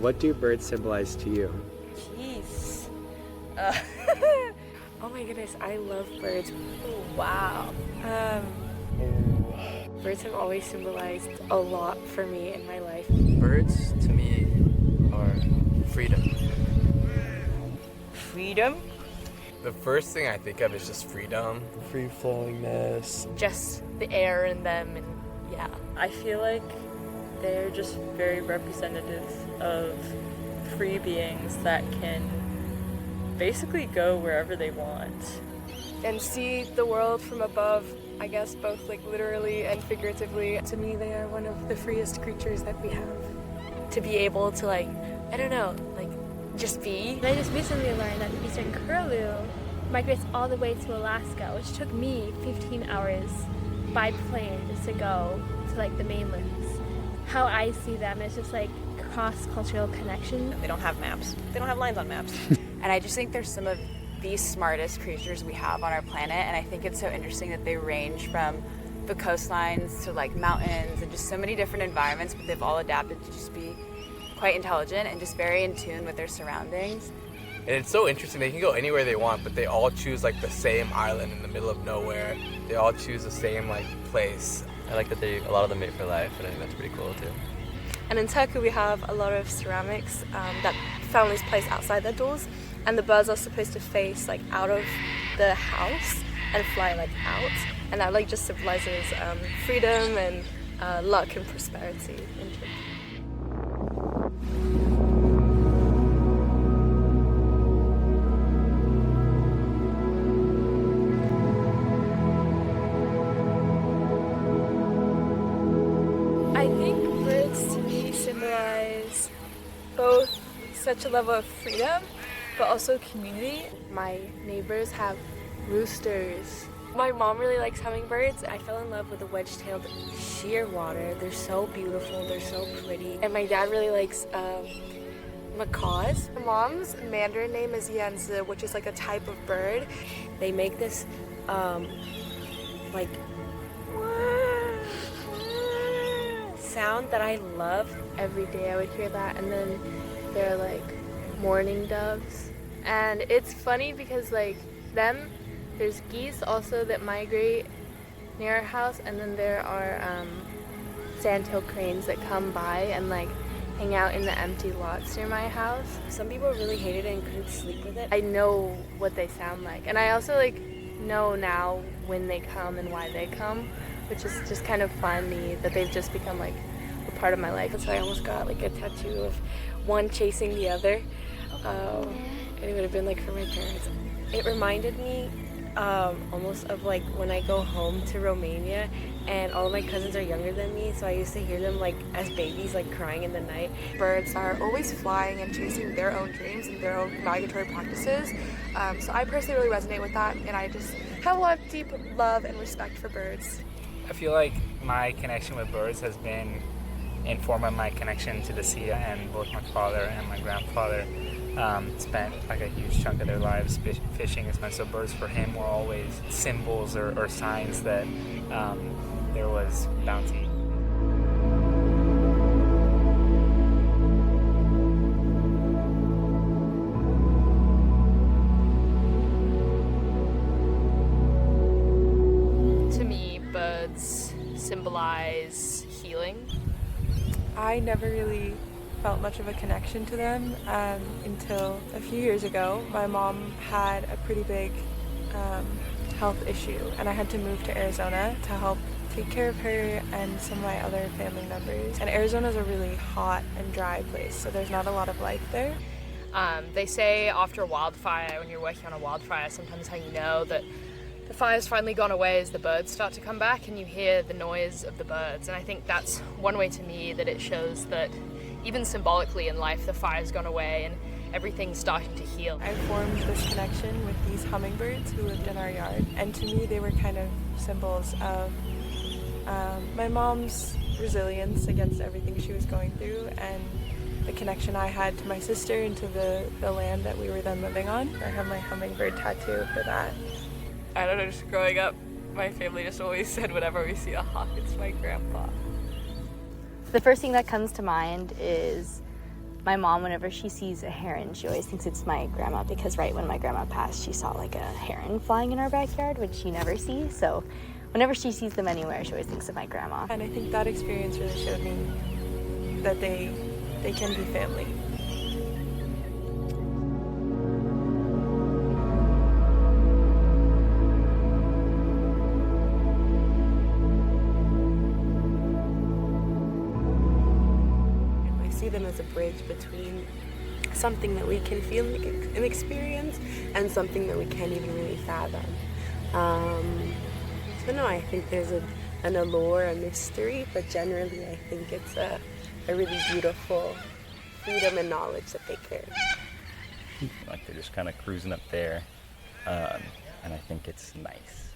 What do birds symbolize to you? Jeez. Oh my goodness, I love birds. Wow. Birds have always symbolized a lot for me in my life. Birds to me are freedom. Freedom? The first thing I think of is just freedom. Free-flowingness. Just the air in them, and yeah. I feel like they're just very representative of free beings that can basically go wherever they want. And see the world from above, I guess, both like literally and figuratively. To me, they are one of the freest creatures that we have. To be able to, like, I don't know, like, just be. I just recently learned that the eastern curlew migrates all the way to Alaska, which took me 15 hours by plane just to go to like the mainlands. How I see them is just like cross-cultural connection. They don't have maps. They don't have lines on maps. And I just think they're some of the smartest creatures we have on our planet, and I think it's so interesting that they range from the coastlines to like mountains and just so many different environments, but they've all adapted to just be quite intelligent and just very in tune with their surroundings. And it's so interesting, they can go anywhere they want, but they all choose like the same island in the middle of nowhere. They all choose the same like place. I like that a lot of them mate for life, and I think that's pretty cool too. And in Turkey, we have a lot of ceramics that families place outside their doors, and the birds are supposed to face like out of the house and fly like out, and that like just symbolizes freedom and luck and prosperity in Turkey. I think birds to me symbolize both such a level of freedom, but also community. My neighbors have roosters. My mom really likes hummingbirds. I fell in love with the wedge-tailed shearwater. They're so beautiful, they're so pretty. And my dad really likes macaws. My mom's Mandarin name is Yanzi, which is like a type of bird. They make this like sound that I love. Every day I would hear that, and then they're like mourning doves. And it's funny because like there's geese also that migrate near our house, and then there are sandhill cranes that come by and like hang out in the empty lots near my house. Some people really hated it and couldn't sleep with it. I know what they sound like, and I also like know now when they come and why they come, which is just kind of funny that they've just become like a part of my life. And so I almost got like a tattoo of one chasing the other. And it would have been like for my parents. It reminded me almost of like when I go home to Romania and all of my cousins are younger than me, so I used to hear them like as babies like crying in the night. Birds are always flying and chasing their own dreams and their own migratory practices. So I personally really resonate with that, and I just have a lot of deep love and respect for birds. I feel like my connection with birds has been informed by my connection to the sea, and both my father and my grandfather spent like a huge chunk of their lives fishing, and so birds for him were always symbols or signs that there was bounty. To me, birds symbolize healing. I never really felt much of a connection to them until a few years ago. My mom had a pretty big health issue, and I had to move to Arizona to help take care of her and some of my other family members. And Arizona is a really hot and dry place, so there's not a lot of life there. They say after a wildfire, when you're working on a wildfire, sometimes how you know that the fire's finally gone away is the birds start to come back and you hear the noise of the birds. And I think that's one way to me that it shows that even symbolically in life, the fire's gone away and everything's starting to heal. I formed this connection with these hummingbirds who lived in our yard, and to me they were kind of symbols of my mom's resilience against everything she was going through, and the connection I had to my sister and to the land that we were then living on. I have my hummingbird tattoo for that. I don't know, just growing up, my family just always said whenever we see a hawk, it's my grandpa. The first thing that comes to mind is My mom, whenever she sees a heron, she always thinks it's my grandma, because right when my grandma passed, she saw like a heron flying in our backyard, which she never sees. So whenever she sees them anywhere, she always thinks of my grandma. And I think that experience really showed me that they can be family. I see them as a bridge between something that we can feel like an experience and something that we can't even really fathom. So no, I think there's an allure, a mystery, but generally I think it's a really beautiful freedom and knowledge that they carry. Like they're just kind of cruising up there, and I think it's nice.